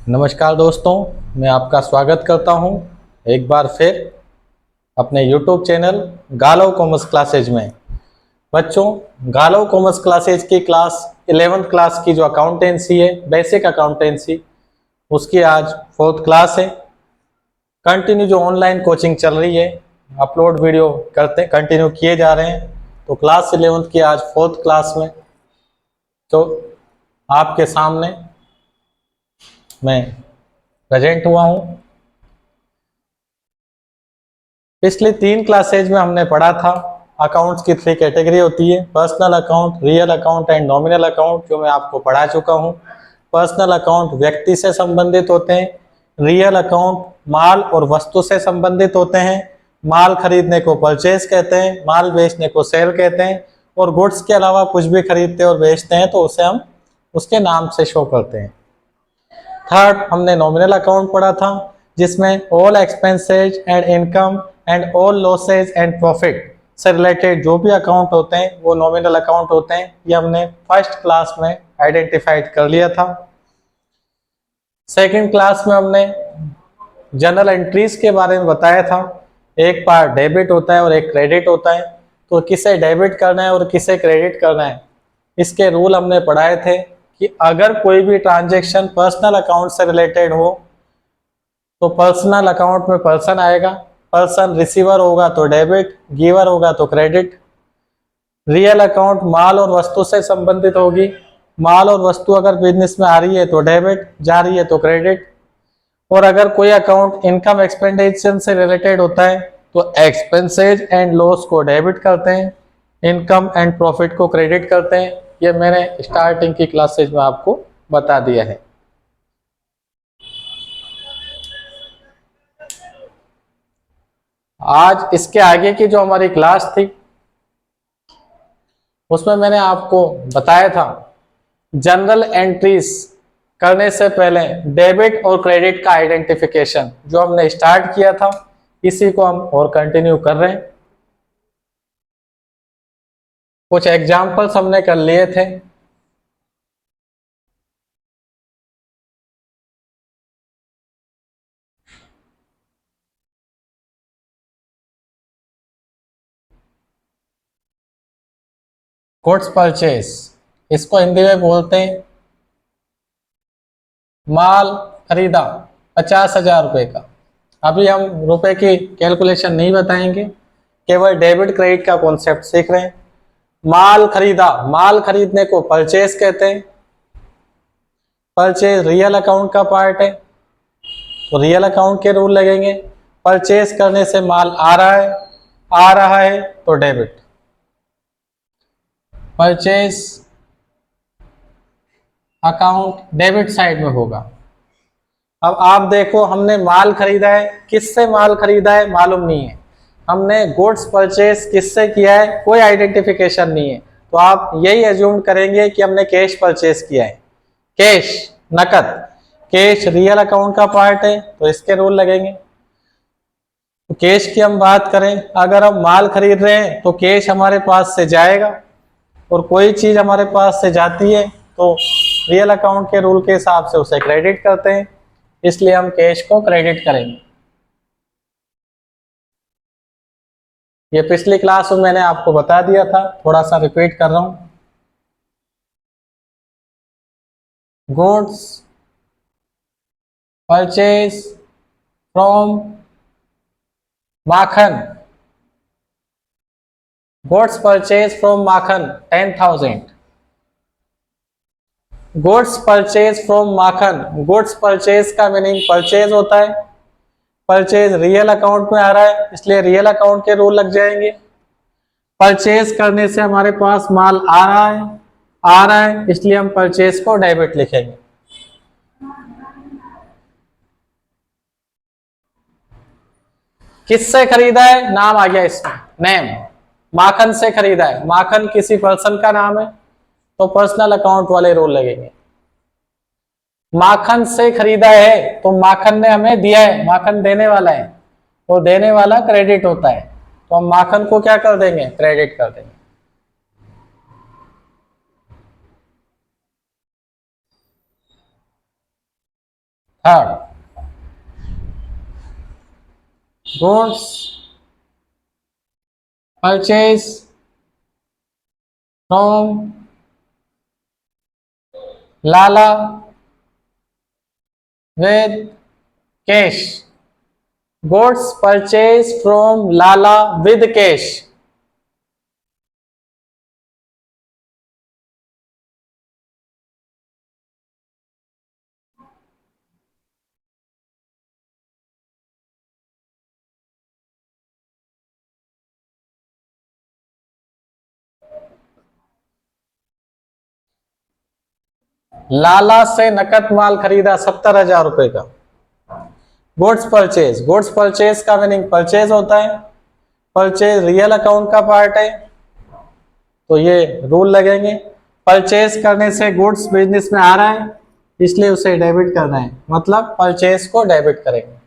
नमस्कार दोस्तों, मैं आपका स्वागत करता हूं एक बार फिर अपने YouTube channel Galav commerce classes में। बच्चों, गालव कॉमर्स क्लासेज की क्लास 11th क्लास की जो अकाउंटेंसी है, बेसिक अकाउंटेंसी, उसकी आज 4th क्लास है। कंटिन्यू जो ऑनलाइन कोचिंग चल रही है, अपलोड वीडियो करते कंटिन्यू किए जा रहे हैं। तो क्लास 11th की आज 4th क्लास में तो आपके सामने मैं प्रेजेंट हुआ हूं। पिछली 3 क्लासेज में हमने पढ़ा था अकाउंट्स की 3 कैटेगरी होती है, personal account, real account and nominal account, जो मैं आपको पढ़ा चुका हूं। पर्सनल अकाउंट व्यक्ति से संबंधित होते हैं, रियल अकाउंट माल और वस्तु से संबंधित होते हैं। माल खरीदने को परचेज कहते हैं, माल बेचने को सेल कहते हैं, और गुड्स के अलावा कुछ भी खरीदते और बेचते हैं तो उसे हम उसके नाम से शो करते हैं। थर्ड, हमने नॉमिनल अकाउंट पढ़ा था, जिसमें all expenses and income and all losses and profit से रिलेटेड जो भी अकाउंट होते हैं वो नॉमिनल अकाउंट होते हैं। ये हमने फर्स्ट क्लास में आइडेंटिफाइड कर लिया था। सेकंड क्लास में हमने जर्नल एंट्रीज के बारे में बताया था। एक पार्ट डेबिट होता है और एक क्रेडिट होता है, तो किसे डेबिट करना है और किसे क्रेडिट करना है, इसके रूल हमने पढ़ाए थे कि अगर कोई भी ट्रांजैक्शन पर्सनल अकाउंट से रिलेटेड हो तो पर्सनल अकाउंट में पर्सन आएगा, पर्सन रिसीवर होगा तो डेबिट, गिवर होगा तो क्रेडिट। रियल अकाउंट माल और वस्तु से संबंधित होगी, माल और वस्तु अगर बिजनेस में आ रही है तो डेबिट, जा रही है तो क्रेडिट। और अगर कोई अकाउंट इनकम एक्सपेंडिचर से रिलेटेड होता है तो एक्सपेंसेज एंड लॉस को डेबिट करते हैं, इनकम एंड प्रॉफिट को क्रेडिट करते हैं। ये मैंने स्टार्टिंग की क्लासेज में आपको बता दिया है। आज इसके आगे की जो हमारी क्लास थी उसमें मैंने आपको बताया था जनरल एंट्रीज करने से पहले डेबिट और क्रेडिट का आइडेंटिफिकेशन जो हमने स्टार्ट किया था, इसी को हम और कंटिन्यू कर रहे हैं। कुछ एग्जाम्पल्स हमने कर लिए थे। गुड्स परचेज, इसको हिंदी में बोलते हैं माल खरीदा 50,000 रुपए का। अभी हम रुपए की कैलकुलेशन नहीं बताएंगे, केवल डेबिट क्रेडिट का कॉन्सेप्ट सीख रहे हैं। माल खरीदा, माल खरीदने को परचेज कहते हैं। परचेज रियल अकाउंट का पार्ट है तो रियल अकाउंट के रूल लगेंगे। परचेज करने से माल आ रहा है तो debit. Purchase account debit side में होगा। अब आप देखो, हमने माल खरीदा है, किससे माल खरीदा है मालूम नहीं है, हमने गुड्स परचेज किससे किया है कोई आइडेंटिफिकेशन नहीं है, तो आप यही एज्यूम करेंगे कि हमने कैश परचेज किया है। कैश, नकद, कैश रियल अकाउंट का पार्ट है तो इसके रूल लगेंगे। तो कैश की हम बात करें, अगर हम माल खरीद रहे हैं तो कैश हमारे पास से जाएगा, और कोई चीज हमारे पास से जाती है तो रियल अकाउंट के रूल के हिसाब से उसे क्रेडिट करते हैं, इसलिए हम कैश को क्रेडिट करेंगे। ये पिछली क्लास में मैंने आपको बता दिया था, थोड़ा सा रिपीट कर रहा हूं। Goods purchase from Makhan, goods purchase from Makhan 10,000। Goods purchase from Makhan, goods purchase का मीनिंग परचेज होता है। परचेज रियल अकाउंट में आ रहा है इसलिए रियल अकाउंट के रूल लग जाएंगे। परचेज करने से हमारे पास माल आ रहा है इसलिए हम परचेज को डेबिट लिखेंगे। किससे खरीदा है, नाम आ गया इसमें, नेम। माखन से खरीदा है, माखन किसी पर्सन का नाम है तो पर्सनल अकाउंट वाले रूल लगेंगे। माखन से खरीदा है तो माखन ने हमें दिया है, माखन देने वाला है, और देने वाला क्रेडिट होता है, तो हम माखन को क्या कर देंगे, क्रेडिट कर देंगे। Third, goods purchase from Lala with cash. Goods purchased from Lala with cash. लाला से नकद माल खरीदा 70,000 रुपए का। गुड्स परचेज, गुड्स परचेज का मीनिंग परचेज होता है, परचेज रियल अकाउंट का पार्ट है, तो ये रूल लगेंगे। परचेज करने से गुड्स बिजनेस में आ रहा है, इसलिए उसे डेबिट करना है, मतलब परचेज को डेबिट करेंगे।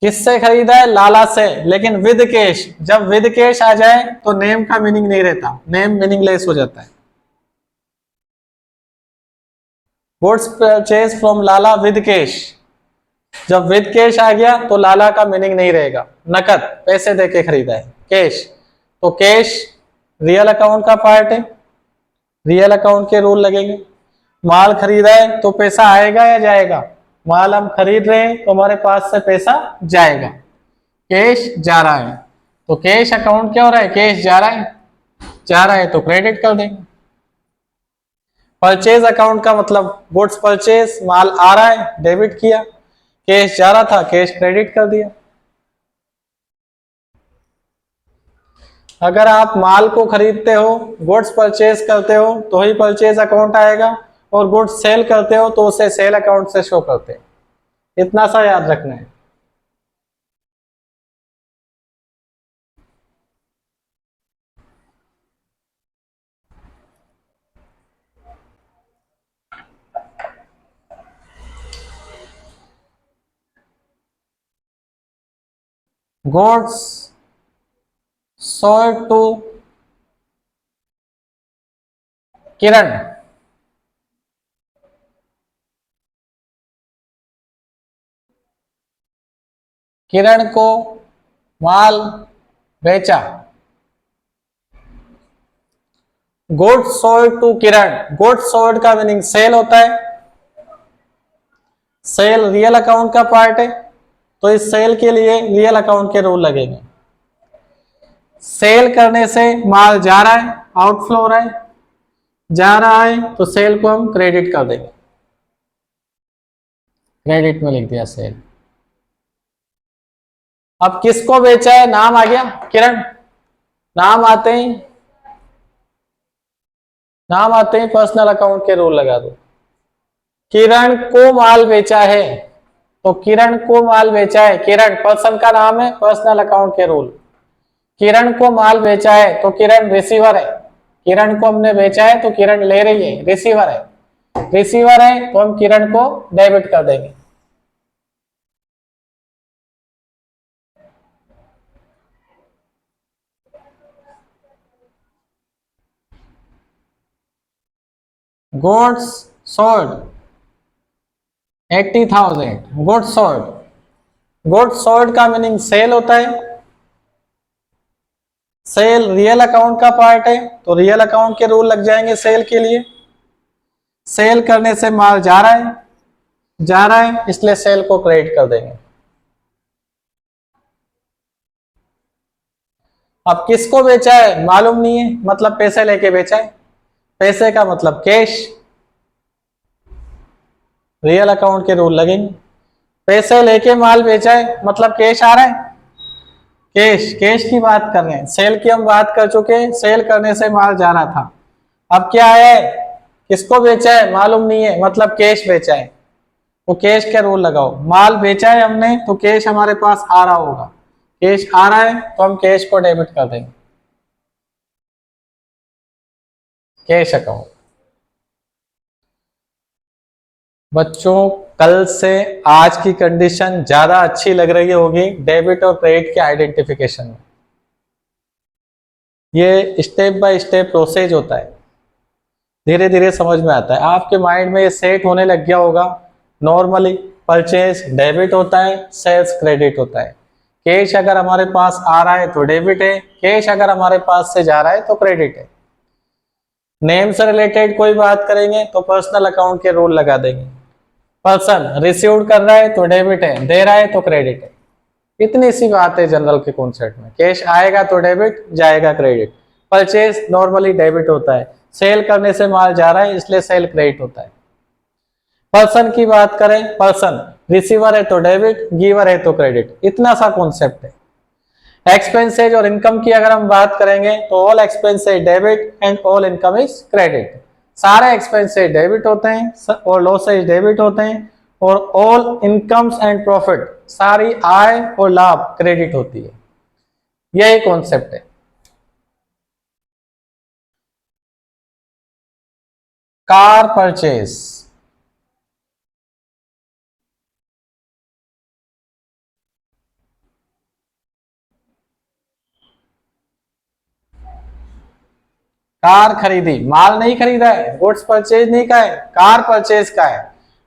किससे खरीदा है? लाला से, लेकिन विद कैश। जब विद कैश आ जाए तो नेम का मीनिंग नहीं रहता, नेम मीनिंगलेस हो जाता है। Goods purchase from Lala with cash, जब विद कैश आ गया तो लाला का मीनिंग नहीं रहेगा, नकद पैसे देके खरीदा है, कैश। तो कैश रियल अकाउंट का पार्ट है, रियल अकाउंट के रूल लगेंगे। माल खरीदा है तो पैसा आएगा या जाएगा? माल हम खरीद रहे हैं तो हमारे पास से पैसा जाएगा, कैश जा रहा है, तो कैश अकाउंट क्या हो रहा है? कैश जा रहा है, जा रहा है तो क्रेडिट कर देंगे। परचेज अकाउंट का मतलब गुड्स परचेज, माल आ रहा है डेबिट किया, कैश जा रहा था कैश क्रेडिट कर दिया। अगर आप माल को खरीदते हो, गुड्स परचेज करते हो तो ही परचेज अकाउंट आएगा, और गुड्स सेल करते हो तो उसे सेल अकाउंट से शो करते हैं। इतना सा याद रखना है। Goods sold to Kiran, Kiran को माल बेचा। Goods sold to Kiran, goods sold का मीनिंग सेल होता है, सेल रियल अकाउंट का पार्ट है, तो इस सेल के लिए रियल अकाउंट के रूल लगेंगे। सेल करने से माल जा रहा है, आउटफ्लो हो रहा है, जा रहा है तो सेल को हम क्रेडिट कर देंगे, क्रेडिट में लिख दिया सेल। अब किसको बेचा है? नाम आ गया किरण, नाम आते ही पर्सनल अकाउंट के रूल लगा दो। किरण को माल बेचा है, तो किरण को माल बेचा है, किरण पर्सन का नाम है, पर्सनल अकाउंट के रूल। किरण को माल बेचा है तो किरण रिसीवर है, किरण को हमने बेचा है तो किरण ले रही है, रिसीवर है, रिसीवर है तो हम किरण को डेबिट कर देंगे। Goods sold 80,000, goods sold, goods sold का मीनिंग सेल होता है, सेल रियल अकाउंट का पार्ट है, तो रियल अकाउंट के रूल लग जाएंगे सेल के लिए। सेल करने से माल जा रहा है, जा रहा है इसलिए सेल को क्रेडिट कर देंगे। अब किसको बेचा है मालूम नहीं है, मतलब पैसे लेके बेचा है, पैसे का मतलब कैश, रियल अकाउंट के रूल लगेंगे। पैसे लेके माल बेचा है मतलब कैश आ रहा है, कैश, कैश की बात कर रहे हैं, सेल की हम बात कर चुके हैं, सेल करने से माल जा रहा था। अब क्या है? किसको बेचा है मालूम नहीं है, मतलब कैश बेचा है, तो कैश के रूल लगाओ। माल बेचा है हमने तो कैश हमारे पास आ रहा होगा, कैश आ रहा है तो हम कैश को डेबिट कर देंगे, कैश अकाउंट। बच्चों कल से आज की कंडीशन ज्यादा अच्छी लग रही होगी डेबिट और क्रेडिट के आइडेंटिफिकेशन में। ये स्टेप बाय स्टेप प्रोसेस होता है, धीरे धीरे समझ में आता है, आपके माइंड में ये सेट होने लग गया होगा। नॉर्मली परचेज डेबिट होता है, सेल्स क्रेडिट होता है। कैश अगर हमारे पास आ रहा है तो डेबिट है, कैश अगर हमारे पास से जा रहा है तो क्रेडिट है। नेम से रिलेटेड कोई बात करेंगे तो पर्सनल अकाउंट के रूल लगा देंगे। पर्सन रिसीव कर रहा है तो डेबिट है, दे रहा है तो क्रेडिट है। इतनी सी बात है जनरल के कॉन्सेप्ट में। कैश आएगा तो डेबिट, जाएगा क्रेडिट। परचेज नॉर्मली डेबिट होता है, सेल करने से माल जा रहा है इसलिए सेल क्रेडिट होता है। पर्सन की बात करें, पर्सन रिसीवर है तो डेबिट, गिवर है तो क्रेडिट। इतना सा कॉन्सेप्ट है। एक्सपेंसेज और इनकम की अगर हम बात करेंगे तो all expenses debit and all income is credit. सारे एक्सपेंसेज डेबिट होते हैं और लॉसेज डेबिट होते हैं, और ऑल इनकम्स एंड प्रॉफिट, सारी आय और लाभ क्रेडिट होती है। यही कॉन्सेप्ट है। कार परचेज, कार खरीदी, माल नहीं खरीदा है, गुड्स परचेज नहीं का है, कार परचेज का है।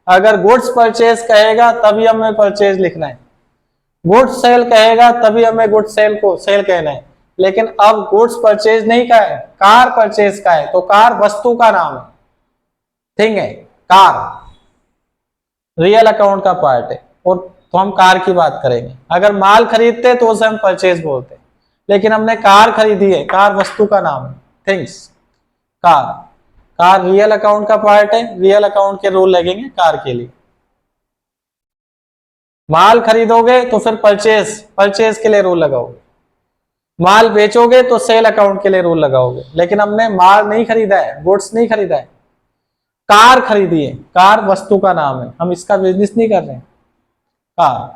अगर गुड्स परचेज कहेगा तभी हमें परचेज लिखना है, गुड्स सेल कहेगा तभी हमें गुड्स सेल को सेल कहना है। लेकिन अब गुड्स परचेज नहीं का है, कार परचेज का है, तो कार वस्तु का नाम है, ठीक है। कार रियल अकाउंट का पार्ट है, और तो हम कार की बात करेंगे। अगर माल खरीदते तो उसे हम परचेज बोलते, लेकिन हमने कार खरीदी है, कार वस्तु का नाम है, things. Car, car real account का पार्ट है, रियल अकाउंट के रूल लगेंगे कार के लिए। माल खरीदोगे तो फिर परचेज, परचेज के लिए रूल लगाओगे। माल बेचोगे तो सेल अकाउंट के लिए रूल लगाओगे। लेकिन हमने माल नहीं खरीदा है, गुड्स नहीं खरीदा है, कार खरीदी है, कार वस्तु का नाम है, हम इसका बिजनेस नहीं कर रहे हैं। कार,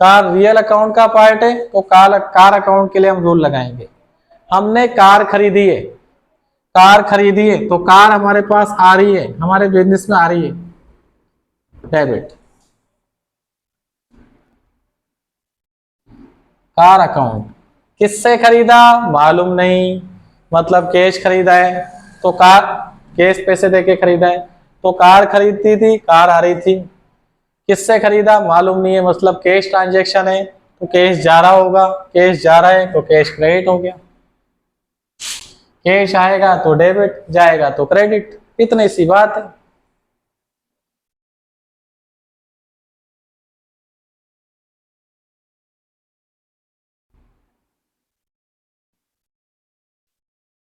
कार रियल अकाउंट का पार्ट है, तो कार अकाउंट के लिए हम रूल लगाएंगे। हमने कार खरीदी है, कार खरीदी है तो कार हमारे पास आ रही है, हमारे बिजनेस में आ रही है, डेबिट। कार अकाउंट, किससे खरीदा मालूम नहीं, मतलब कैश खरीदा है तो कार, कैश पैसे देके खरीदा है तो कार खरीदती थी, कार आ रही थी। किससे खरीदा मालूम नहीं है, मतलब कैश ट्रांजैक्शन है तो कैश जा रहा होगा, कैश जा रहा है तो कैश क्रेडिट हो गया। कैश आएगा तो डेबिट, जाएगा तो क्रेडिट। इतनी सी बात है।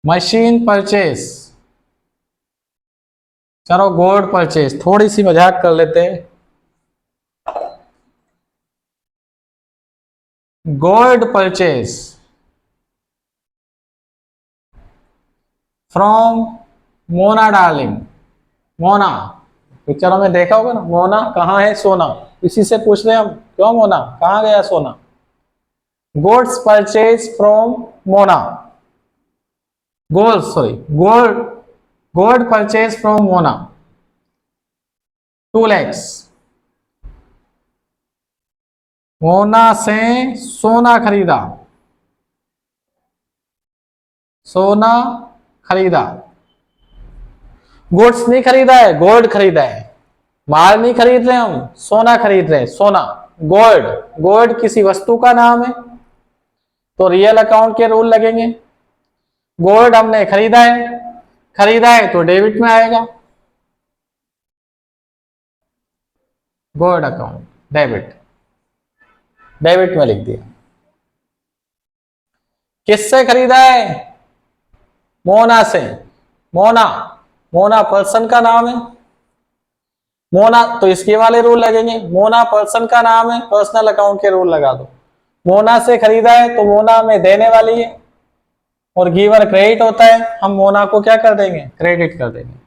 मशीन परचेस, चलो गोल्ड परचेस, थोड़ी सी मजाक कर लेते हैं। Gold purchase from Mona darling. Mona, पिक्चरों में देखा होगा ना, मोना कहाँ है सोना, इसी से पूछ रहे हैं हम, क्यों मोना, कहाँ गया सोना। Golds purchase from Mona, gold sorry gold, gold purchase from Mona 2 lakhs। Mona से सोना खरीदा, सोना खरीदा, गुड्स नहीं खरीदा है, गोल्ड खरीदा है। माल नहीं खरीद रहे हम, सोना खरीद रहे हैं, सोना। गोल्ड, गोल्ड किसी वस्तु का नाम है तो रियल अकाउंट के रूल लगेंगे। गोल्ड हमने खरीदा है, खरीदा है तो डेबिट में आएगा, गोल्ड अकाउंट डेबिट, डेबिट में लिख दिया। किससे खरीदा है, मोना से। मोना, मोना पर्सन का नाम है, मोना तो इसके वाले रूल लगेंगे। मोना पर्सन का नाम है, पर्सनल अकाउंट के रूल लगा दो। मोना से खरीदा है तो मोना में देने वाली है, और गिवर क्रेडिट होता है, हम मोना को क्या कर देंगे, क्रेडिट कर देंगे।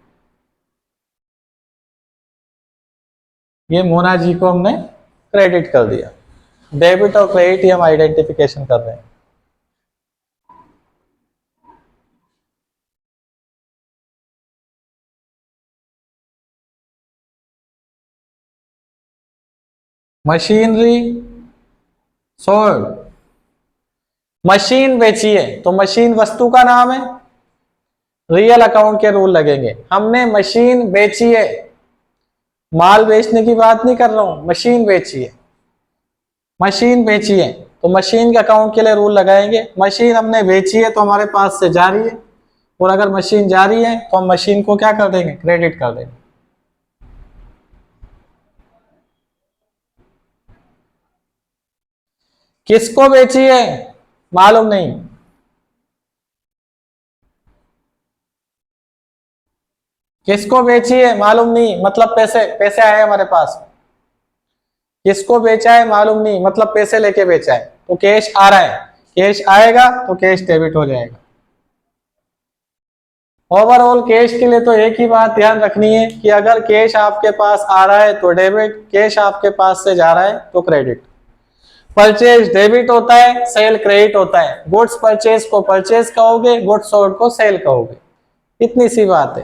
ये मोना जी को हमने क्रेडिट कर दिया। डेबिट और क्रेडिट ही हम आइडेंटिफिकेशन कर रहे हैं। मशीनरी सोल्ड, मशीन बेची है तो मशीन वस्तु का नाम है, रियल अकाउंट के रूल लगेंगे। हमने मशीन बेची है, माल बेचने की बात नहीं कर रहा हूं, मशीन बेची है, मशीन बेची है तो मशीन के अकाउंट के लिए रूल लगाएंगे। मशीन हमने बेची है तो हमारे पास से जा रही है, और अगर मशीन जा रही है तो हम मशीन को क्या कर देंगे, क्रेडिट कर देंगे। किसको बेची है मालूम नहीं, किसको बेची है मालूम नहीं, मतलब पैसे पैसे आए हमारे पास। किसको बेचा है मालूम नहीं, मतलब पैसे लेके बेचा है, तो कैश आ रहा है, कैश आएगा तो कैश डेबिट हो जाएगा। ओवरऑल कैश के लिए तो एक ही बात ध्यान रखनी है कि अगर कैश आपके पास आ रहा है तो डेबिट, कैश आपके पास से जा रहा है तो क्रेडिट। परचेज डेबिट होता है, सेल क्रेडिट होता है। गुड्स परचेज को परचेज कहोगे, गुड्स सोल्ड को सेल कहोगे, इतनी सी बात है।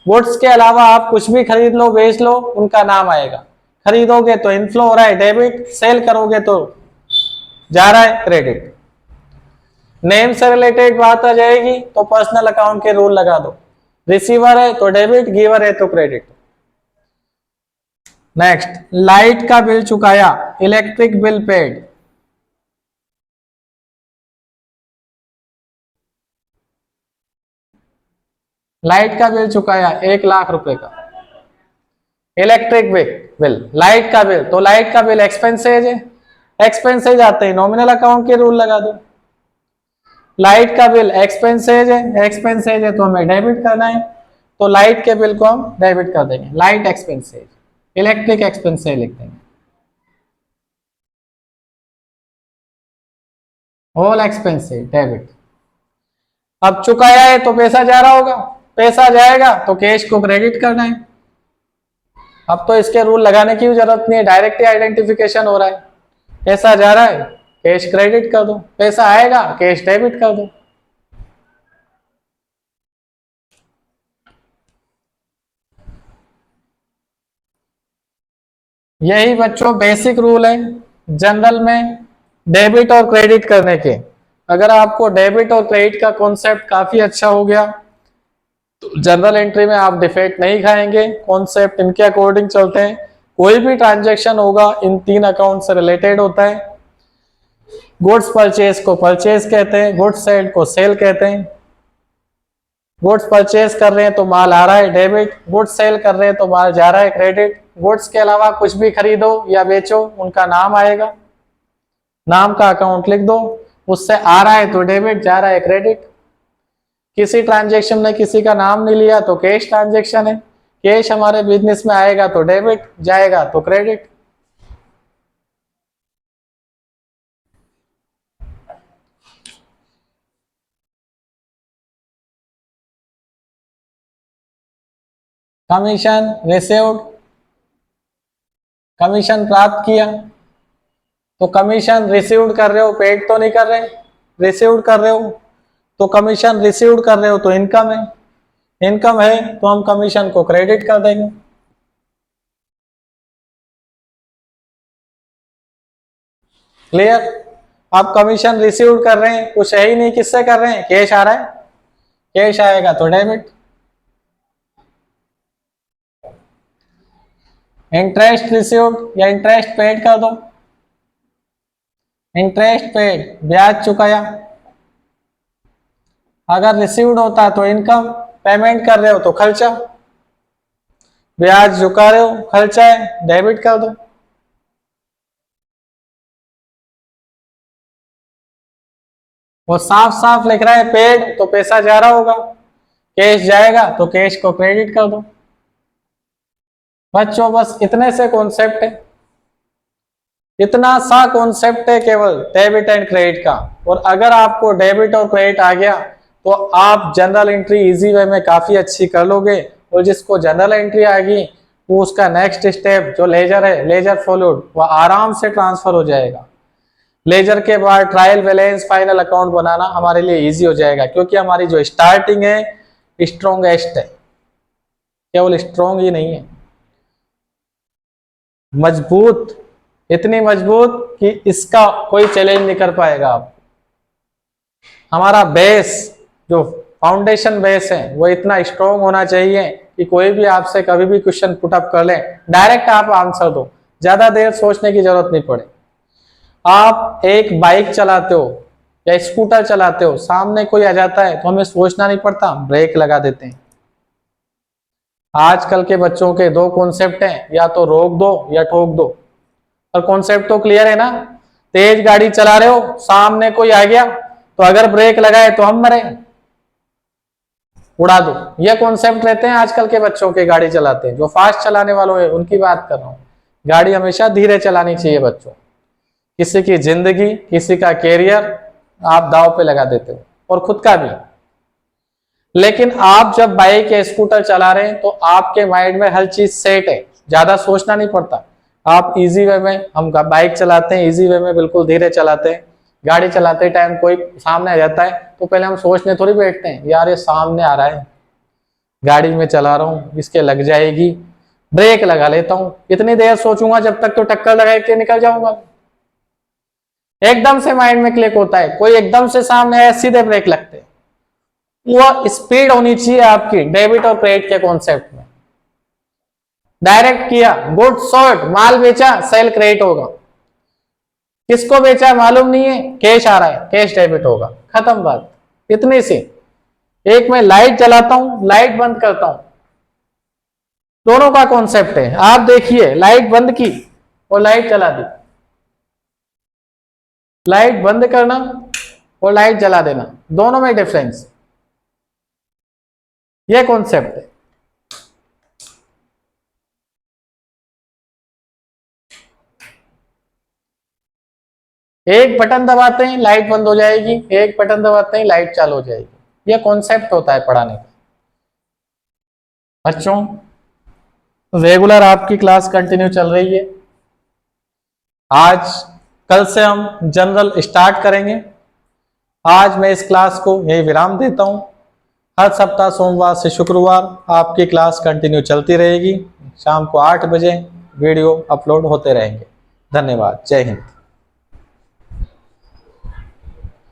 गुड्स के अलावा आप कुछ भी खरीद लो बेच लो, उनका नाम आएगा। खरीदोगे तो इनफ्लो हो रहा है डेबिट, सेल करोगे तो जा रहा है क्रेडिट। नेम से रिलेटेड बात आ जाएगी तो पर्सनल अकाउंट के रूल लगा दो, रिसीवर है तो डेबिट, गिवर है तो क्रेडिट। नेक्स्ट, लाइट का बिल चुकाया, इलेक्ट्रिक बिल पेड। लाइट का बिल चुकाया 1,00,000 रुपए का, इलेक्ट्रिक बिल, लाइट का बिल, तो लाइट का बिल एक्सपेंसेज है, एक्सपेंसेज आते ही नॉमिनल अकाउंट के रूल लगा दो। लाइट का बिल एक्सपेंसेज है, एक्सपेंसेज है तो हमें डेबिट करना है, तो लाइट के बिल को हम डेबिट कर देंगे, लाइट एक्सपेंसेज। इलेक्ट्रिक एक्सपेंसेज लिख देंगे, ऑल एक्सपेंसेज डेबिट। अब चुकाया है तो पैसा जा रहा होगा, पैसा जाएगा तो कैश को क्रेडिट करना है। अब तो इसके रूल लगाने की भी जरूरत नहीं है, डायरेक्ट ही आइडेंटिफिकेशन हो रहा है। पैसा जा रहा है कैश क्रेडिट कर दो, पैसा आएगा कैश डेबिट कर दो। यही बच्चों बेसिक रूल है जनरल में डेबिट और क्रेडिट करने के। अगर आपको डेबिट और क्रेडिट का कॉन्सेप्ट काफी अच्छा हो गया तो जनरल एंट्री में आप डिफेक्ट नहीं खाएंगे। कॉन्सेप्ट इनके अकॉर्डिंग चलते हैं, कोई भी ट्रांजैक्शन होगा इन 3 अकाउंट से रिलेटेड होता है। गुड्स परचेज को परचेज कहते हैं, गुड्स सेल को सेल कहते हैं। गुड्स परचेज कर रहे हैं तो माल आ रहा है डेबिट, गुड्स सेल कर रहे हैं तो माल जा रहा है क्रेडिट। गुड्स के अलावा कुछ भी खरीदो या बेचो उनका नाम आएगा, नाम का अकाउंट लिख दो, उससे आ रहा है तो डेबिट, जा रहा है क्रेडिट। किसी ट्रांजेक्शन में किसी का नाम नहीं लिया तो कैश ट्रांजेक्शन है, कैश हमारे बिजनेस में आएगा तो डेबिट, जाएगा तो क्रेडिट। कमीशन रिसीव्ड, कमीशन प्राप्त किया, तो कमीशन रिसीव्ड कर रहे हो, पेड तो नहीं कर रहे, रिसीव्ड कर रहे हो तो कमीशन रिसीव्ड कर रहे हो तो इनकम है, इनकम है तो हम कमीशन को क्रेडिट कर देंगे। क्लियर? आप कमीशन रिसीव्ड कर रहे हैं, कुछ है ही नहीं, किससे कर रहे हैं, कैश आ रहा है, कैश आएगा तो डेबिट। इंटरेस्ट रिसीव्ड या इंटरेस्ट पेड कर दो, इंटरेस्ट पेड, ब्याज चुकाया। अगर रिसीव्ड होता तो इनकम, पेमेंट कर रहे हो तो खर्चा, ब्याज चुका रहे हो खर्चा है, डेबिट कर दो। वो साफ साफ लिख रहा है पेड तो पैसा जा रहा होगा, कैश जाएगा तो कैश को क्रेडिट कर दो। बच्चों बस इतने से कॉन्सेप्ट है, इतना सा कॉन्सेप्ट है केवल डेबिट एंड क्रेडिट का। और अगर आपको डेबिट और क्रेडिट आ गया तो आप जनरल एंट्री इजी वे में काफी अच्छी कर लोगे। और जिसको जनरल एंट्री आ गई वो उसका नेक्स्ट स्टेप जो लेजर है, लेजर फॉलोड, वह आराम से ट्रांसफर हो जाएगा। लेजर के बाद ट्रायल बैलेंस फाइनल अकाउंट बनाना हमारे लिए इजी हो जाएगा, क्योंकि हमारी जो स्टार्टिंग है स्ट्रॉन्गेस्ट है, केवल स्ट्रॉन्ग ही नहीं है, मजबूत, इतनी मजबूत कि इसका कोई चैलेंज नहीं कर पाएगा। आप हमारा बेस जो फाउंडेशन बेस है वो इतना स्ट्रॉन्ग होना चाहिए कि कोई भी आपसे कभी भी क्वेश्चन पुटअप कर ले, डायरेक्ट आप आंसर दो, ज्यादा देर सोचने की जरूरत नहीं पड़े। आप एक बाइक चलाते हो या स्कूटर चलाते हो, सामने कोई आ जाता है तो हमें सोचना नहीं पड़ता, ब्रेक लगा देते हैं। आजकल के बच्चों के दो कॉन्सेप्ट हैं, या तो रोक दो या ठोक दो। और कॉन्सेप्ट तो क्लियर है ना, तेज गाड़ी चला रहे हो, सामने कोई आ गया तो अगर ब्रेक लगाए तो हम मरे, उड़ा दो। ये कॉन्सेप्ट रहते हैं आजकल के बच्चों के गाड़ी चलाते हैं। जो फास्ट चलाने वालों है उनकी बात कर रहा हूं, गाड़ी हमेशा धीरे चलानी चाहिए बच्चों। किसी की जिंदगी, किसी का कैरियर आप दांव पे लगा देते हो, और खुद का भी। लेकिन आप जब बाइक या स्कूटर चला रहे हैं तो आपके माइंड में हर चीज सेट है, ज्यादा सोचना नहीं पड़ता। आप इजी वे में, हम बाइक चलाते हैं इजी वे में, बिल्कुल धीरे चलाते हैं। गाड़ी चलाते टाइम कोई सामने आ जाता है तो पहले हम सोचने थोड़ी बैठते हैं, यार ये सामने आ रहा है, गाड़ी में चला रहा हूं, इसके लग जाएगी, ब्रेक लगा लेता हूं। इतनी देर सोचूंगा जब तक तो टक्कर लगा के निकल जाऊंगा। एकदम से माइंड में क्लिक होता है, कोई एकदम से सामने आए सीधे ब्रेक लगते हैं। वो स्पीड होनी चाहिए आपकी डेबिट और क्रेडिट के कॉन्सेप्ट में। डायरेक्ट किया, गुड शॉर्ट, माल बेचा, सेल क्रेडिट होगा। किसको बेचा मालूम नहीं है, कैश आ रहा है, कैश डेबिट होगा, खत्म बात, इतनी सी। एक मैं लाइट जलाता हूं, लाइट बंद करता हूं, दोनों का कॉन्सेप्ट है। आप देखिए, लाइट बंद की और लाइट जला दी, लाइट बंद करना और लाइट जला देना, दोनों में डिफरेंस, ये कॉन्सेप्ट है। एक बटन दबाते हैं लाइट बंद हो जाएगी, एक बटन दबाते हैं लाइट चालू हो जाएगी। यह कॉन्सेप्ट होता है पढ़ाने का। बच्चों, रेगुलर आपकी क्लास कंटिन्यू चल रही है। आज कल से हम जनरल स्टार्ट करेंगे। आज मैं इस क्लास को यही विराम देता हूं। हर सप्ताह सोमवार से शुक्रवार आपकी क्लास कंटिन्यू चलती रहेगी। शाम को 8 बजे वीडियो अपलोड होते रहेंगे। धन्यवाद। जय हिंद।